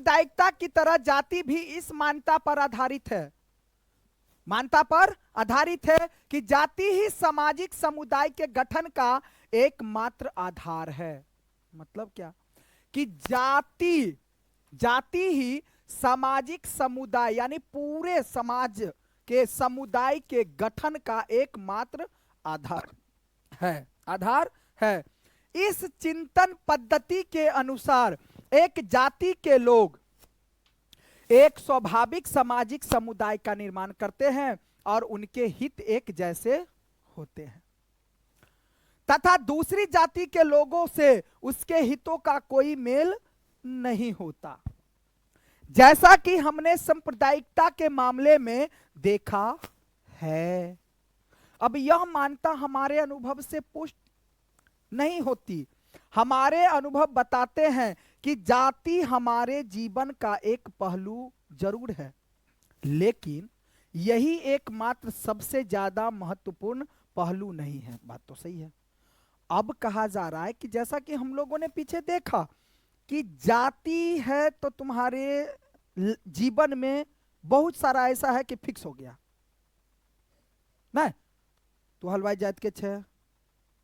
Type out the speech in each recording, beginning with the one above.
सांप्रदायिकता की तरह जाति भी इस मान्यता पर आधारित है, मान्यता पर आधारित है कि जाति ही सामाजिक समुदाय के गठन का एकमात्र आधार है। मतलब क्या कि जाति ही सामाजिक समुदाय यानी पूरे समाज के समुदाय के गठन का एकमात्र आधार है। इस चिंतन पद्धति के अनुसार एक जाति के लोग एक स्वाभाविक सामाजिक समुदाय का निर्माण करते हैं और उनके हित एक जैसे होते हैं तथा दूसरी जाति के लोगों से उसके हितों का कोई मेल नहीं होता, जैसा कि हमने सांप्रदायिकता के मामले में देखा है। अब यह मान्यता हमारे अनुभव से पुष्ट नहीं होती। हमारे अनुभव बताते हैं कि जाति हमारे जीवन का एक पहलू जरूर है, लेकिन यही एकमात्र सबसे ज्यादा महत्वपूर्ण पहलू नहीं है। बात तो सही है। अब कहा जा रहा है कि जैसा कि हम लोगों ने पीछे देखा कि जाति है तो तुम्हारे जीवन में बहुत सारा ऐसा है कि फिक्स हो गया ना, तो हलवाई जात के छे,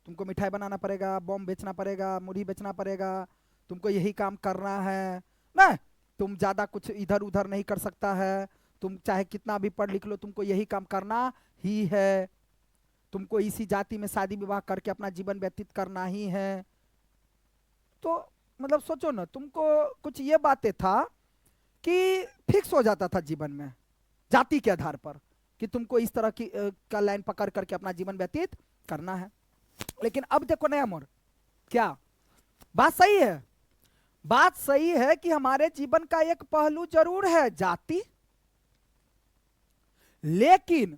तुमको मिठाई बनाना पड़ेगा, बम बेचना पड़ेगा, मुरही बेचना पड़ेगा, तुमको यही काम करना है ना, तुम ज्यादा कुछ इधर उधर नहीं कर सकता है, तुम चाहे कितना भी पढ़ लिख लो तुमको यही काम करना ही है, तुमको इसी जाति में शादी विवाह करके अपना जीवन व्यतीत करना ही है। तो मतलब सोचो ना, तुमको कुछ ये बातें था कि फिक्स हो जाता था जीवन में जाति के आधार पर कि तुमको इस तरह की का लाइन पकड़ करके अपना जीवन व्यतीत करना है। लेकिन अब देखो नया मोड़, क्या बात सही है? बात सही है कि हमारे जीवन का एक पहलू जरूर है जाति, लेकिन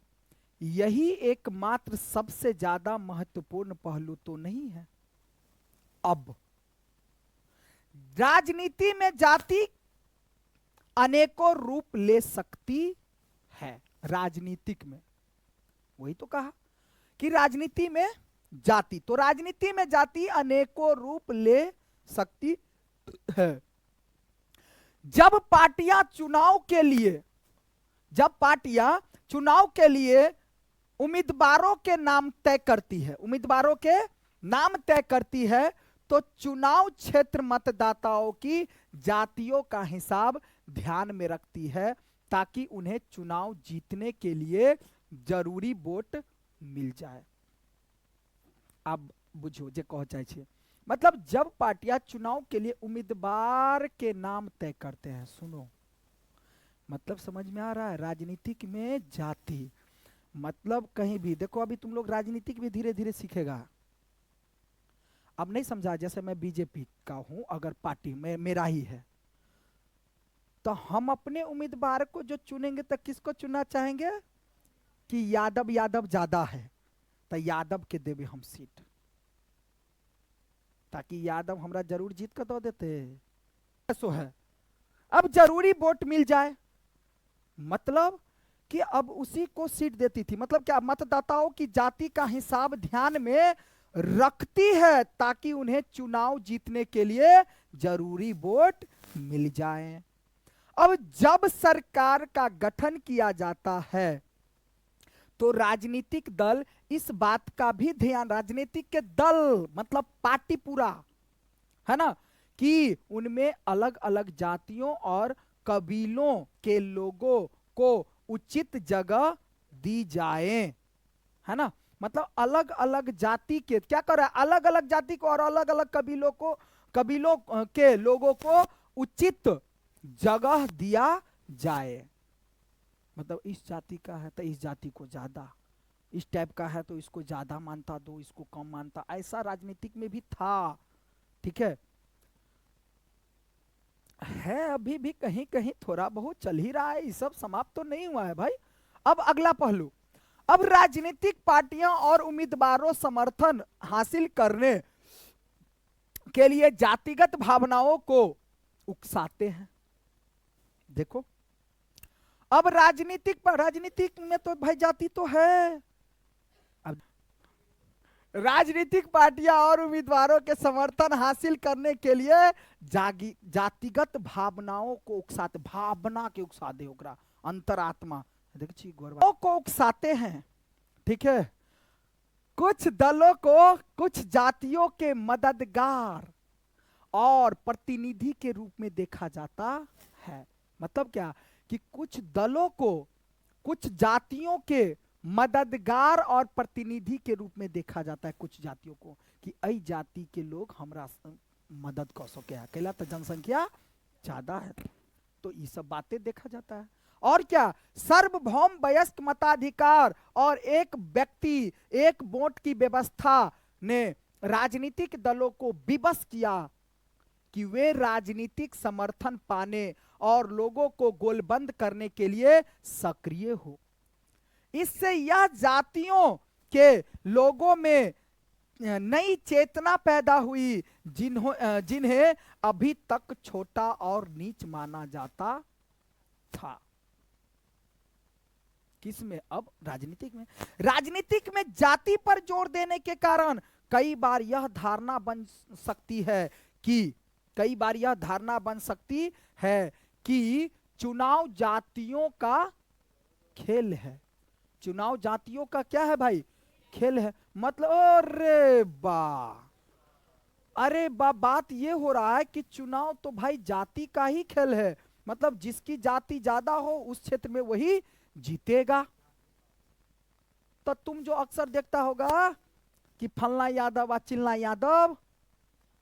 यही एकमात्र सबसे ज्यादा महत्वपूर्ण पहलू तो नहीं है। अब राजनीति में जाति अनेकों रूप ले सकती है। राजनीतिक में वही तो कहा कि राजनीति में जाति, तो राजनीति में जाति अनेकों रूप ले सकती है। जब पार्टियां चुनाव के लिए उम्मीदवारों के नाम तय करती है, तो चुनाव क्षेत्र मतदाताओं की जातियों का हिसाब ध्यान में रखती है ताकि उन्हें चुनाव जीतने के लिए जरूरी वोट मिल जाए। अब बुझो जे कह चाहे छे, मतलब जब पार्टियां चुनाव के लिए उम्मीदवार के नाम तय करते हैं, सुनो मतलब समझ में आ रहा है। राजनीतिक में जाति मतलब कहीं भी देखो, अभी तुम लोग राजनीतिक भी धीरे धीरे सीखेगा। अब नहीं समझा, जैसे मैं बीजेपी का हूं, अगर पार्टी में मेरा ही है तो हम अपने उम्मीदवार को जो चुनेंगे तो किसको चुनना चाहेंगे कि यादव ज्यादा है तो यादव के देवे हम सीट, ताकि यादव हमरा जरूर जीत कर दो देते। ऐसो है, अब जरूरी वोट मिल जाए, मतलब कि अब उसी को सीट देती थी। मतलब क्या, मतदाताओं की जाति का हिसाब ध्यान में रखती है ताकि उन्हें चुनाव जीतने के लिए जरूरी वोट मिल जाए। अब जब सरकार का गठन किया जाता है तो राजनीतिक दल इस बात का भी ध्यान, राजनीतिक के दल मतलब पार्टी पूरा है ना, कि उनमें अलग अलग जातियों और कबीलों के लोगों को उचित जगह दी जाए, है ना। मतलब अलग अलग जाति के क्या कर रहा है, अलग अलग जाति को और अलग अलग कबीलों के लोगों को उचित जगह दिया जाए। मतलब इस जाति का है तो इस जाति को ज्यादा, इस टाइप का है तो इसको ज्यादा मानता दो, इसको कम मानता, ऐसा राजनीतिक में भी था। ठीक है, अभी भी कहीं कहीं थोड़ा बहुत चल ही रहा है, ये सब समाप्त तो नहीं हुआ है भाई। अब अगला पहलू, अब राजनीतिक पार्टियां और उम्मीदवारों समर्थन हासिल करने के लिए जातिगत भावनाओं को उकसाते हैं। देखो अब राजनीतिक में तो भाई जाति तो है। अब राजनीतिक पार्टियां और उम्मीदवारों के समर्थन हासिल करने के लिए जातिगत भावनाओं को उकसाते, भावना के उकसा दे ओकरा, अंतरात्मा देखिए गौरव को उकसाते हैं। ठीक है, कुछ दलों को कुछ जातियों के मददगार और प्रतिनिधि के रूप में देखा जाता है। मतलब क्या कि कुछ दलों को कुछ जातियों के मददगार और प्रतिनिधि के रूप में देखा जाता है, कुछ जातियों को, कि अई जाति के लोग हमरा मदद कर सके, अकेला तो जनसंख्या ज्यादा है, तो ये सब बातें देखा जाता है। और क्या, सार्वभौम वयस्क मताधिकार और एक व्यक्ति एक वोट की व्यवस्था ने राजनीतिक दलों को विवश किया कि वे राजनीतिक समर्थन पाने और लोगों को गोलबंद करने के लिए सक्रिय हो। इससे यह जातियों के लोगों में नई चेतना पैदा हुई जिन्हें अभी तक छोटा और नीच माना जाता था। किसमें? अब राजनीतिक में जाति पर जोर देने के कारण कई बार यह धारणा बन सकती है कि चुनाव जातियों का खेल है। चुनाव जातियों का क्या है भाई? खेल है। मतलब अरे बा बात ये हो रहा है कि चुनाव तो भाई जाति का ही खेल है। मतलब जिसकी जाति ज्यादा हो उस क्षेत्र में वही जीतेगा। तो तुम जो अक्सर देखता होगा कि फलना यादव और चिलना यादव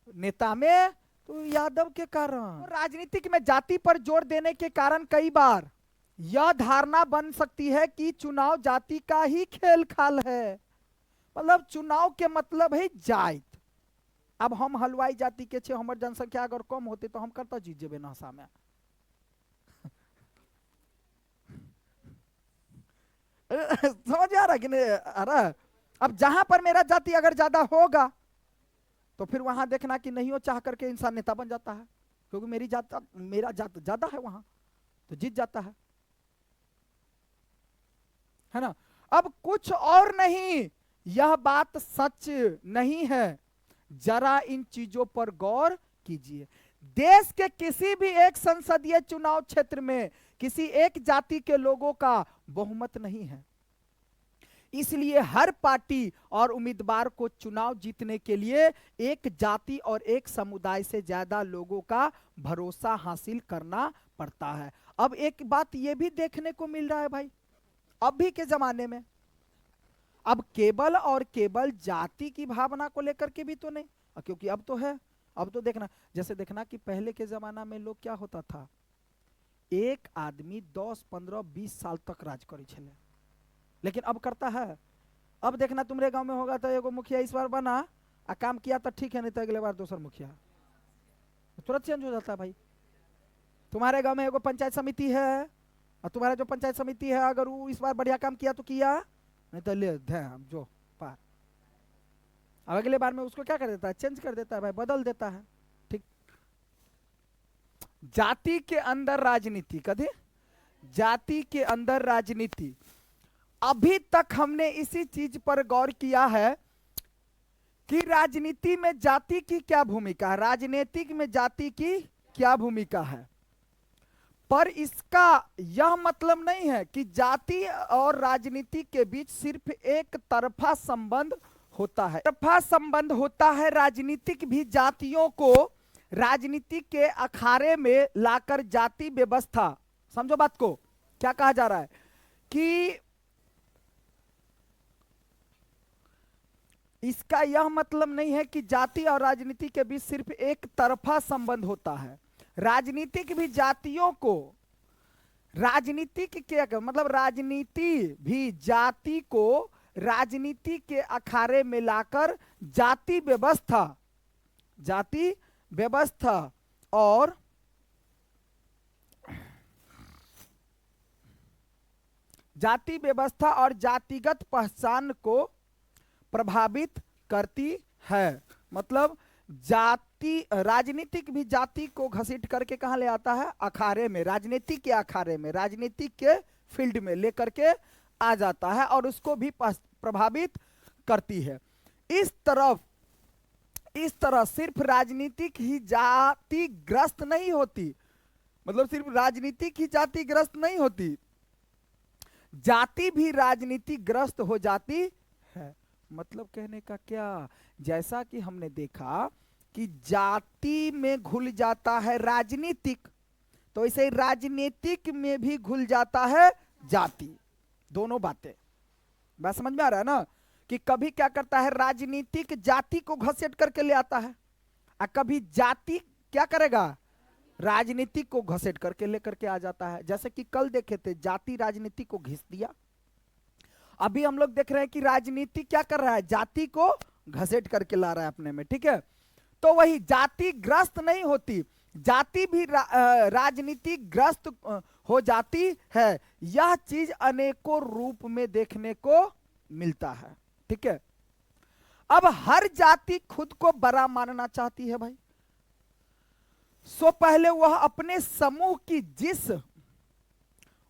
नेता में, तो यादव के कारण राजनीतिक में जाति पर जोर देने के कारण कई बार यह धारणा बन सकती है कि चुनाव जाति का ही खेल खाल है। मतलब चुनाव के मतलब है जात। अब हम हलवाई जाति के छे, हमार जनसंख्या अगर कम होते तो हम करता जीत जेबे नशा में। समझ आ रहा कि नहीं आ रहा? अब जहां पर मेरा जाति अगर ज्यादा होगा तो फिर वहां देखना कि नहीं हो चाह करके इंसान नेता बन जाता है, क्योंकि मेरा जात ज्यादा है, वहां तो जीत जाता है ना। अब कुछ और नहीं, यह बात सच नहीं है। जरा इन चीजों पर गौर कीजिए। देश के किसी भी एक संसदीय चुनाव क्षेत्र में किसी एक जाति के लोगों का बहुमत नहीं है। इसलिए हर पार्टी और उम्मीदवार को चुनाव जीतने के लिए एक जाति और एक समुदाय से ज्यादा लोगों का भरोसा हासिल करना पड़ता है। अब एक बात यह भी देखने को मिल रहा है भाई अभी के जमाने में, अब केवल जाति की भावना को लेकर के भी तो नहीं, क्योंकि अब तो है। अब तो देखना कि पहले के जमाना में लोग क्या होता था, एक आदमी 10, 15, 20 साल तक राज करे छले, लेकिन अब करता है। अब देखना तुम्हारे गांव में होगा तो एगो मुखिया इस बार बना आ काम किया तो ठीक है, नहीं तो अगले बार दूसरा मुखिया तुरंत चेंज हो जाता है भाई। तुम्हारे गांव में एगो पंचायत समिति है और तुम्हारा जो पंचायत समिति है अगर वो इस बार बढ़िया काम किया तो किया, नहीं तो ले जो पार। अब अगले बार में उसको क्या कर देता है? चेंज कर देता है भाई, बदल देता है। ठीक। जाति के अंदर राजनीति, कभी जाति के अंदर राजनीति, अभी तक हमने इसी चीज पर गौर किया है कि राजनीति में जाति की क्या भूमिका है, राजनीतिक में जाति की क्या भूमिका है। पर इसका यह मतलब नहीं है कि जाति और राजनीति के बीच सिर्फ एक तरफा संबंध होता है। तरफा संबंध होता है। राजनीतिक भी जातियों को राजनीति के अखाड़े में लाकर जाति व्यवस्था, समझो बात को, क्या कहा जा रहा है कि इसका यह मतलब नहीं है कि जाति और राजनीति के बीच सिर्फ एक तरफा संबंध होता है। राजनीतिक भी जातियों को, राजनीतिक के मतलब राजनीति भी जाति को राजनीति के अखाड़े में लाकर जाति व्यवस्था और जातिगत पहचान को प्रभावित करती है। मतलब राजनीतिक भी जाति को घसीट करके कहां ले आता है? अखाड़े में, राजनीति के अखाड़े में, राजनीति के फील्ड में लेकर के आ जाता है और उसको भी प्रभावित करती है। इस तरह सिर्फ राजनीतिक ही जातिग्रस्त नहीं होती, मतलब सिर्फ राजनीतिक ही जातिग्रस्त नहीं होती, जाति भी राजनीतिग्रस्त हो जाती है। मतलब कहने का क्या, जैसा कि हमने देखा कि जाति में घुल जाता है राजनीतिक, तो ऐसे ही राजनीतिक में भी घुल जाता है जाति। दोनों बातें बात समझ में आ रहा है ना, कि कभी क्या करता है राजनीतिक जाति को घसीट करके ले आता है, और कभी जाति क्या करेगा राजनीतिक को घसीट करके लेकर के आ जाता है। जैसे कि कल देखे थे जाति राजनीति को घिस दिया, अभी हम लोग देख रहे हैं कि राजनीति क्या कर रहा है जाति को घसीट करके ला रहा है अपने में, ठीक है। तो वही जाति ग्रस्त नहीं होती, जाति भी राजनीति ग्रस्त हो जाती है। यह चीज अनेकों रूप में देखने को मिलता है, ठीक है। अब हर जाति खुद को बड़ा मानना चाहती है भाई, सो पहले वह अपने समूह की जिस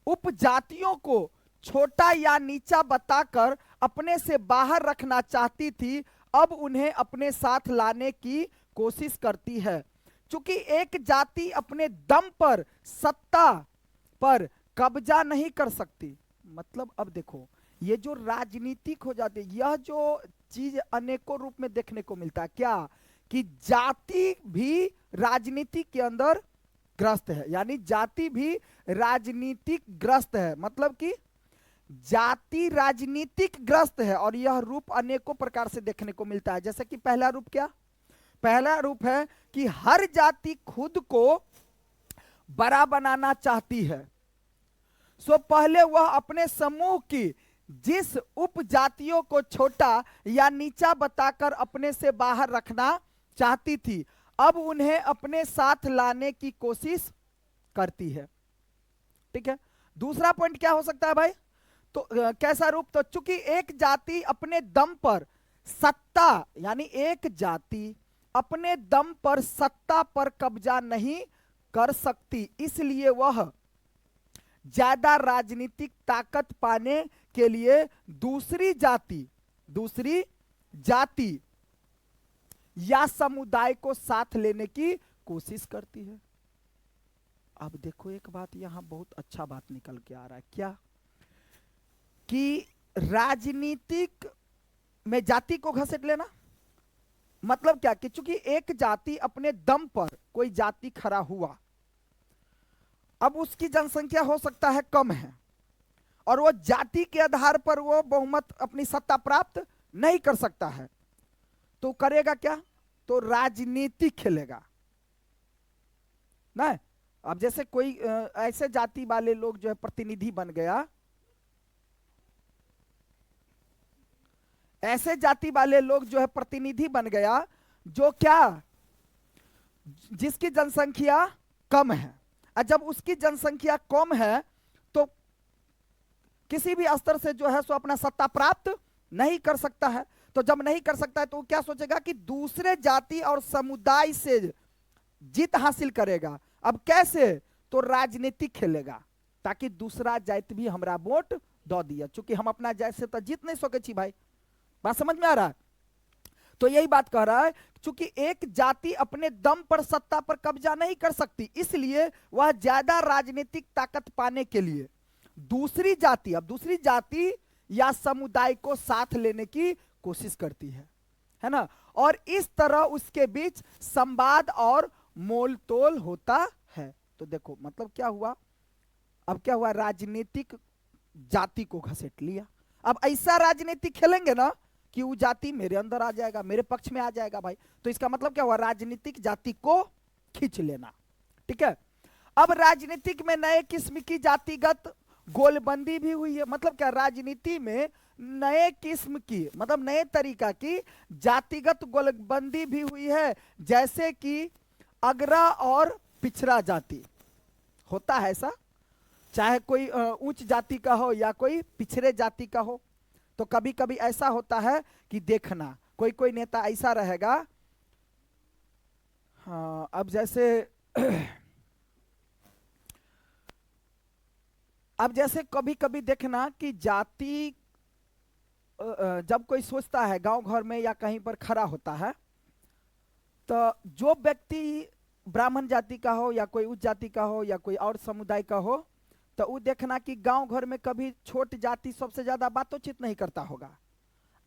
उपजातियों को छोटा या नीचा बताकर अपने से बाहर रखना चाहती थी, अब उन्हें अपने साथ लाने की कोशिश करती है। चूंकि एक जाति अपने दम पर सत्ता पर कब्जा नहीं कर सकती, मतलब अब देखो ये जो राजनीतिक हो जाती है, यह जो चीज अनेकों रूप में देखने को मिलता है, क्या कि जाति भी राजनीति के अंदर ग्रस्त है, यानी जाति भी राजनीतिक ग्रस्त है, मतलब कि जाति राजनीतिक ग्रस्त है। और यह रूप अनेकों प्रकार से देखने को मिलता है। जैसे कि पहला रूप क्या, पहला रूप है कि हर जाति खुद को बड़ा बनाना चाहती है, सो पहले वह अपने समूह की जिस उपजातियों को छोटा या नीचा बताकर अपने से बाहर रखना चाहती थी, अब उन्हें अपने साथ लाने की कोशिश करती है, ठीक है। दूसरा पॉइंट क्या हो सकता है भाई, तो कैसा रूप, तो चूंकि एक जाति अपने दम पर सत्ता, यानी एक जाति अपने दम पर सत्ता पर कब्जा नहीं कर सकती, इसलिए वह ज्यादा राजनीतिक ताकत पाने के लिए दूसरी जाति या समुदाय को साथ लेने की कोशिश करती है। अब देखो एक बात यहां बहुत अच्छा बात निकल के आ रहा है, क्या कि राजनीतिक में जाति को घसीट लेना, मतलब क्या कि चूंकि एक जाति अपने दम पर कोई जाति खड़ा हुआ, अब उसकी जनसंख्या हो सकता है कम है, और वो जाति के आधार पर वो बहुमत अपनी सत्ता प्राप्त नहीं कर सकता है, तो करेगा क्या, तो राजनीति खेलेगा ना। अब जैसे कोई ऐसे जाति वाले लोग जो है प्रतिनिधि बन गया, ऐसे जाति वाले लोग जो है प्रतिनिधि बन गया, जो क्या जिसकी जनसंख्या कम है, और जब उसकी जनसंख्या कम है तो किसी भी स्तर से जो है सो अपना सत्ता प्राप्त नहीं कर सकता है। तो जब नहीं कर सकता है तो वो क्या सोचेगा कि दूसरे जाति और समुदाय से जीत हासिल करेगा। अब कैसे, तो राजनीति खेलेगा, ताकि दूसरा जाति भी हमारा वोट दो दिया, चूंकि हम अपना जाति से तो जीत नहीं सके छी भाई। बात समझ में आ रहा है, तो यही बात कह रहा है, चूंकि एक जाति अपने दम पर सत्ता पर कब्जा नहीं कर सकती, इसलिए वह ज्यादा राजनीतिक ताकत पाने के लिए दूसरी जाति, अब दूसरी जाति या समुदाय को साथ लेने की कोशिश करती है ना। और इस तरह उसके बीच संवाद और मोल तोल होता है। तो देखो मतलब क्या हुआ, अब क्या हुआ, राजनीतिक जाति को घसीट लिया। अब ऐसा राजनीति खेलेंगे ना कि वो जाति मेरे अंदर आ जाएगा, मेरे पक्ष में आ जाएगा भाई, तो इसका मतलब क्या हुआ, राजनीतिक जाति को खींच लेना, ठीक है। अब राजनीतिक में नए किस्म की जातिगत गोलबंदी भी हुई है, मतलब क्या, राजनीति में नए किस्म की, मतलब नए तरीका की जातिगत गोलबंदी भी हुई है, जैसे कि अग्रा और पिछड़ा जाति होता है ऐसा, चाहे कोई उच्च जाति का हो या कोई पिछड़े जाति का हो। तो कभी कभी ऐसा होता है कि देखना कोई कोई नेता ऐसा रहेगा, हाँ अब जैसे अब जैसे कभी कभी देखना कि जाति जब कोई सोचता है गांव घर में या कहीं पर खड़ा होता है, तो जो व्यक्ति ब्राह्मण जाति का हो या कोई उच्च जाति का हो या कोई और समुदाय का हो, तो वो देखना कि गांव घर में कभी छोट जाति सबसे ज्यादा बातचीत नहीं करता होगा,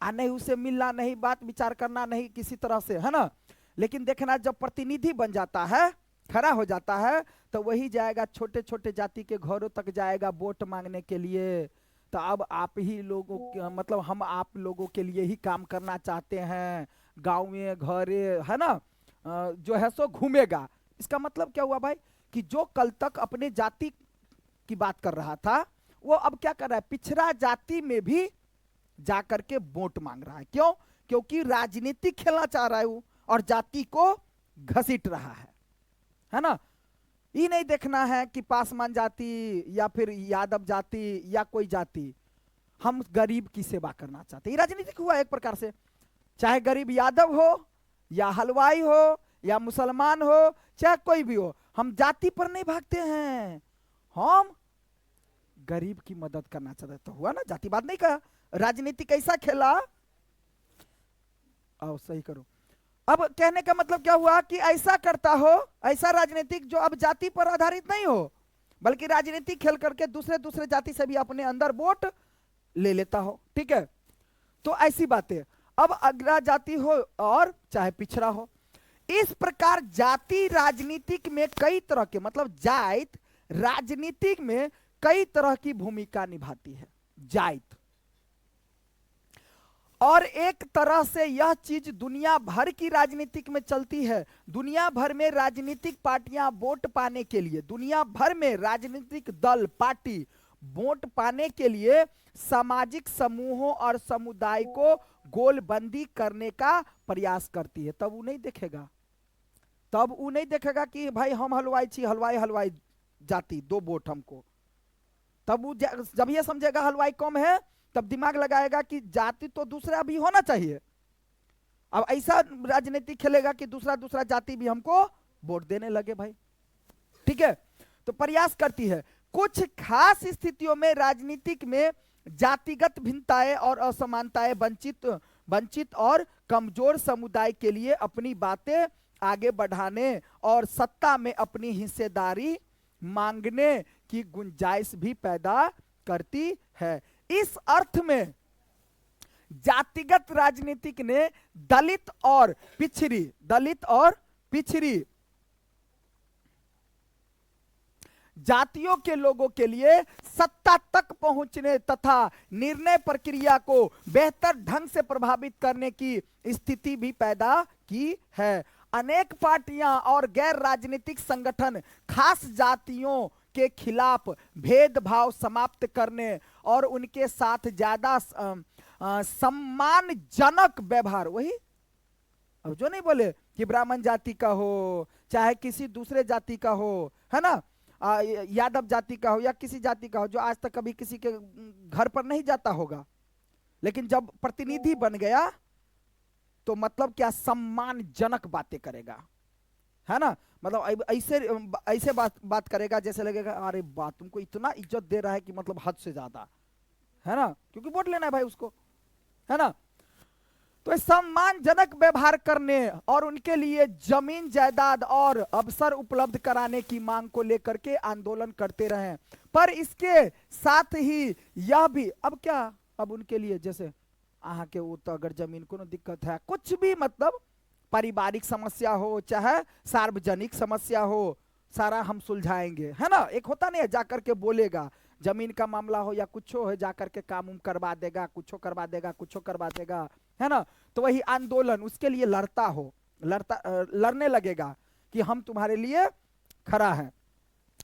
नहीं उसे मिलना, नहीं बात विचार करना, नहीं किसी तरह से, है ना। लेकिन देखना जब प्रतिनिधि बन जाता है, खड़ा हो जाता है, तो वही जाएगा छोटे छोटे जाति के घरों तक जाएगा वोट मांगने के लिए। तो अब आप ही लोगों मतलब हम आप लोगों के लिए ही काम करना चाहते हैं, गांव में घरे, है ना, जो है सो घूमेगा। इसका मतलब क्या हुआ भाई, कि जो कल तक अपने जाति की बात कर रहा था, वो अब क्या कर रहा है, पिछड़ा जाति में भी जाकर के वोट मांग रहा है। क्यों? क्योंकि राजनीति खेलना चाह रहा है वो, और जाति को घसीट रहा है ना। ये नहीं देखना है कि पासवान जाति या फिर यादव जाति या कोई जाति, हम गरीब की सेवा करना चाहते हैं। ये राजनीतिक हुआ एक प्रकार से, चाहे गरीब यादव हो या हलवाई हो या मुसलमान हो, चाहे कोई भी हो, हम जाति पर नहीं भागते हैं, हम गरीब की मदद करना चाहते। तो हुआ ना, जातिवाद नहीं कहा, राजनीति कैसा खेला। आओ सही करो। अब कहने का मतलब क्या हुआ कि ऐसा करता हो, ऐसा राजनीतिक जो अब जाति पर आधारित नहीं हो, बल्कि राजनीति खेल करके दूसरे दूसरे जाति से भी अपने अंदर वोट ले लेता हो। ठीक है, तो ऐसी बातें। अब अग्रा जाति हो और चाहे पिछड़ा हो, इस प्रकार जाति राजनीतिक में कई तरह के, मतलब जात राजनीतिक में कई तरह की भूमिका निभाती है, जात। और एक तरह से यह चीज दुनिया भर की राजनीतिक में चलती है। दुनिया भर में राजनीतिक पार्टियां वोट पाने के लिए, दुनिया भर में राजनीतिक दल पार्टी वोट पाने के लिए सामाजिक समूहों और समुदाय को गोलबंदी करने का प्रयास करती है। तब वो नहीं देखेगा, तब वो नहीं देखेगा कि भाई हम हलवाई छी, हलवाई हलवाई जाति दो वोट हमको। तब वो जब ये समझेगा हलवाई कम है, तब दिमाग लगाएगा कि जाति तो दूसरा भी होना चाहिए। अब ऐसा राजनीति खेलेगा कि दूसरा दूसरा जाति भी हमको वोट देने लगे भाई। ठीक है, तो प्रयास करती है। कुछ खास स्थितियों में राजनीतिक में जातिगत भिन्नताएं और असमानताएं वंचित और कमजोर समुदाय के लिए अपनी बातें आगे बढ़ाने और सत्ता में अपनी हिस्सेदारी मांगने की गुंजाइश भी पैदा करती है। इस अर्थ में जातिगत राजनीतिक ने दलित और पिछड़ी जातियों के लोगों के लिए सत्ता तक पहुंचने तथा निर्णय प्रक्रिया को बेहतर ढंग से प्रभावित करने की स्थिति भी पैदा की है। अनेक पार्टियां और गैर राजनीतिक संगठन खास जातियों के खिलाफ भेदभाव समाप्त करने और उनके साथ ज्यादा सम्मानजनक व्यवहार, वही अब जो नहीं बोले कि ब्राह्मण जाति का हो चाहे किसी दूसरे जाति का हो, है ना, यादव जाति का हो या किसी जाति का हो, जो आज तक कभी किसी के घर पर नहीं जाता होगा, लेकिन जब प्रतिनिधि बन गया तो मतलब क्या, सम्मानजनक बातें करेगा, है ना। मतलब ऐसे बात करेगा जैसे लगेगा अरे बात तुमको इतना इज्जत दे रहा है कि मतलब हद से ज्यादा, है ना, क्योंकि वोट लेना है भाई उसको, है ना। तो सम्मानजनक व्यवहार करने और उनके लिए जमीन जायदाद और अवसर उपलब्ध कराने की मांग को लेकर के आंदोलन करते रहे। पर इसके साथ ही यह भी, अब क्या, अब उनके लिए जैसे आहा के वो तो अगर जमीन को दिक्कत है, कुछ भी मतलब पारिवारिक समस्या हो चाहे सार्वजनिक समस्या हो, सारा हम सुलझाएंगे, है ना। एक होता नहीं है जाकर के बोलेगा, जमीन का मामला हो या कुछ हो, जाकर के काम करवा देगा, कुछ करवा देगा, है ना। तो वही आंदोलन उसके लिए लड़ने लगेगा कि हम तुम्हारे लिए खड़ा है,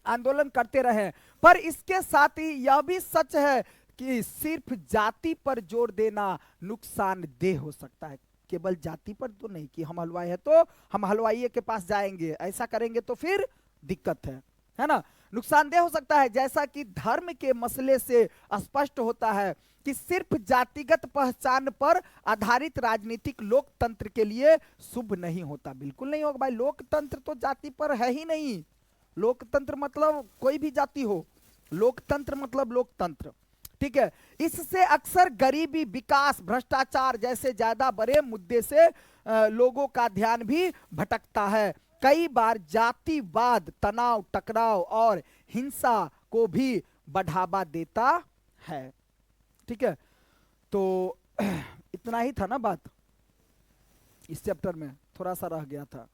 आंदोलन करते रहे। पर इसके साथ ही यह भी सच है कि सिर्फ जाति पर जोर देना नुकसानदेह हो सकता है। केवल जाति पर तो नहीं कि हम हलवाई है तो हम हलवाई के पास जाएंगे, ऐसा करेंगे तो फिर दिक्कत है ना, नुकसानदेह हो सकता है। जैसा कि धर्म के मसले से स्पष्ट होता है कि सिर्फ जातिगत पहचान पर आधारित राजनीतिक लोकतंत्र के लिए शुभ नहीं होता। बिल्कुल नहीं होगा भाई, लोकतंत्र तो जाति पर है ही नहीं। लोकतंत्र मतलब कोई भी जाति हो, लोकतंत्र मतलब लोकतंत्र, ठीक है। इससे अक्सर गरीबी, विकास, भ्रष्टाचार जैसे ज्यादा बड़े मुद्दे से लोगों का ध्यान भी भटकता है। कई बार जातिवाद तनाव, टकराव और हिंसा को भी बढ़ावा देता है। ठीक है, तो इतना ही था ना बात इस चैप्टर में, थोड़ा सा रह गया था।